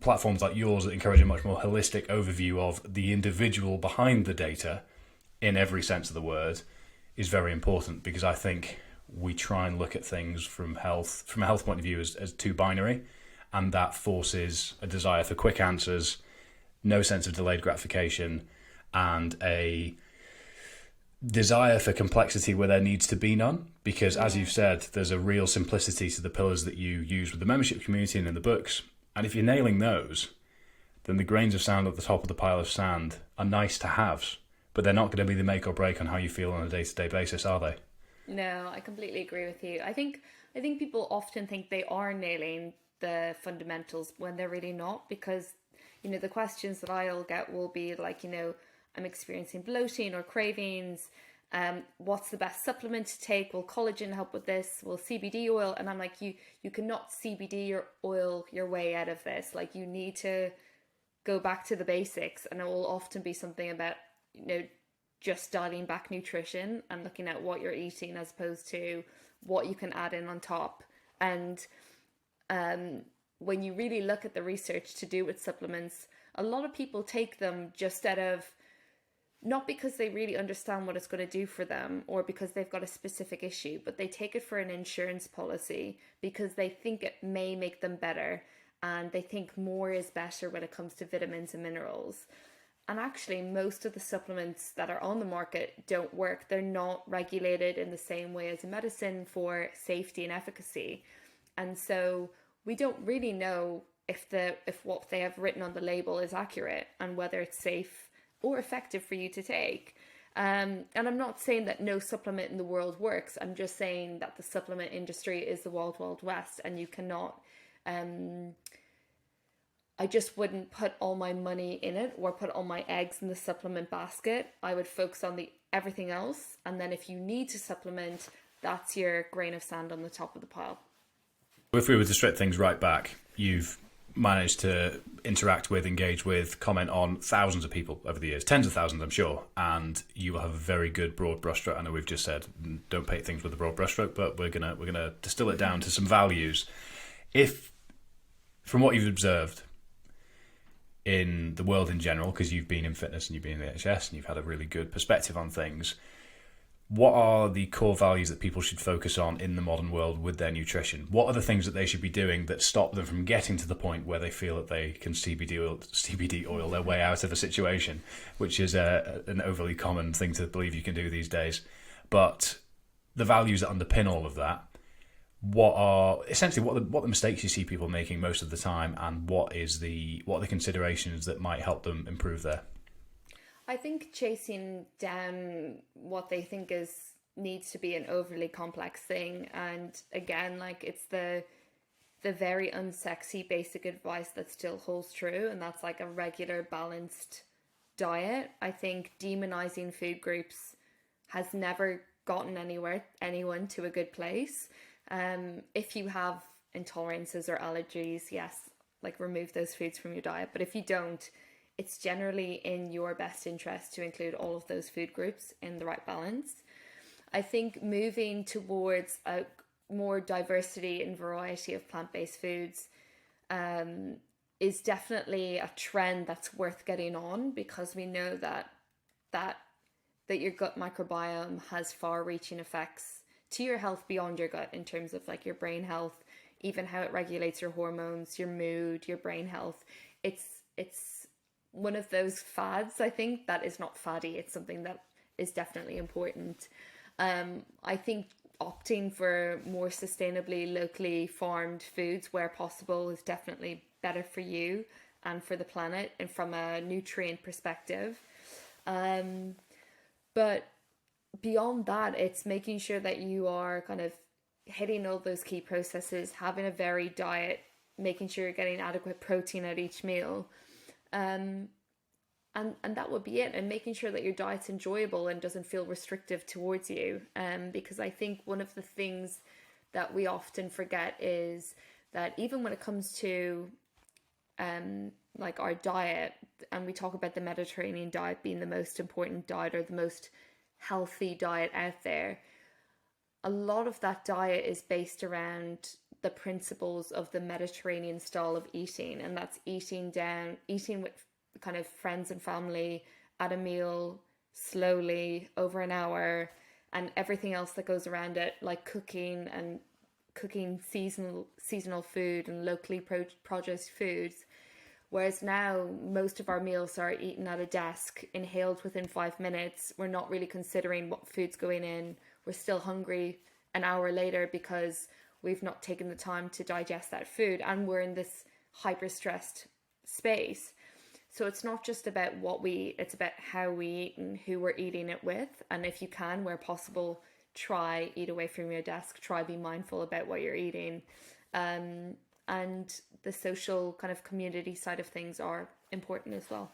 platforms like yours that encourage a much more holistic overview of the individual behind the data in every sense of the word is very important, because I think we try and look at things from a health point of view as too binary, and that forces a desire for quick answers, no sense of delayed gratification, and a desire for complexity where there needs to be none. Because as you've said, there's a real simplicity to the pillars that you use with the membership community and in the books. And if you're nailing those, then the grains of sand at the top of the pile of sand are nice to haves, but they're not going to be the make or break on how you feel on a day-to-day basis, are they? No, I completely agree with you. I think people often think they are nailing the fundamentals when they're really not, because the questions that I'll get will be like, I'm experiencing bloating or cravings. What's the best supplement to take? Will collagen help with this? Will CBD oil? And I'm like, you cannot CBD or oil your way out of this. Like, you need to go back to the basics, and it will often be something about just dialing back nutrition and looking at what you're eating as opposed to what you can add in on top. And when you really look at the research to do with supplements, a lot of people take them just out of, not because they really understand what it's going to do for them or because they've got a specific issue, but they take it for an insurance policy because they think it may make them better, and they think more is better when it comes to vitamins and minerals. And actually, most of the supplements that are on the market don't work. They're not regulated in the same way as a medicine for safety and efficacy. And so we don't really know if what they have written on the label is accurate and whether it's safe or effective for you to take. And I'm not saying that no supplement in the world works. I'm just saying that the supplement industry is the wild, wild west, and you cannot... I just wouldn't put all my money in it or put all my eggs in the supplement basket. I would focus on everything else. And then if you need to supplement, that's your grain of sand on the top of the pile. If we were to strip things right back, you've managed to interact with, engage with, comment on thousands of people over the years, tens of thousands, I'm sure, and you will have a very good broad brushstroke. I know we've just said don't paint things with a broad brushstroke, but we're gonna distill it down to some values. If, from what you've observed in the world in general, because you've been in fitness and you've been in the NHS and you've had a really good perspective on things, what are the core values that people should focus on in the modern world with their nutrition? What are the things that they should be doing that stop them from getting to the point where they feel that they can CBD oil their way out of a situation, which is an overly common thing to believe you can do these days? But the values that underpin all of that, what are the mistakes you see people making most of the time, and what are the considerations that might help them improve there? I think chasing down what they think needs to be an overly complex thing, and again, like, it's the very unsexy basic advice that still holds true, and that's like a regular balanced diet. I think demonizing food groups has never gotten anyone to a good place. If you have intolerances or allergies, yes, like, remove those foods from your diet. But if you don't, it's generally in your best interest to include all of those food groups in the right balance. I think moving towards a more diversity and variety of plant-based foods is definitely a trend that's worth getting on, because we know that your gut microbiome has far-reaching effects to your health beyond your gut, in terms of like your brain health, even how it regulates your hormones, your mood, your brain health. It's one of those fads, I think, that is not faddy. It's something that is definitely important. I think opting for more sustainably, locally farmed foods where possible is definitely better for you and for the planet, and from a nutrient perspective. But beyond that, it's making sure that you are kind of hitting all those key processes, having a varied diet, making sure you're getting adequate protein at each meal. And that would be it, and making sure that your diet's enjoyable and doesn't feel restrictive towards you. Because I think one of the things that we often forget is that even when it comes to like our diet, and we talk about the Mediterranean diet being the most important diet or the most healthy diet out there, a lot of that diet is based around the principles of the Mediterranean style of eating, and that's eating with kind of friends and family at a meal slowly over an hour, and everything else that goes around it, like cooking seasonal food and locally produced foods. Whereas now, most of our meals are eaten at a desk, inhaled within 5 minutes. We're not really considering what food's going in. We're still hungry an hour later because we've not taken the time to digest that food, and we're in this hyper stressed space. So it's not just about what we eat, it's about how we eat and who we're eating it with. And if you can, where possible, try eat away from your desk, try be mindful about what you're eating. And the social kind of community side of things are important as well.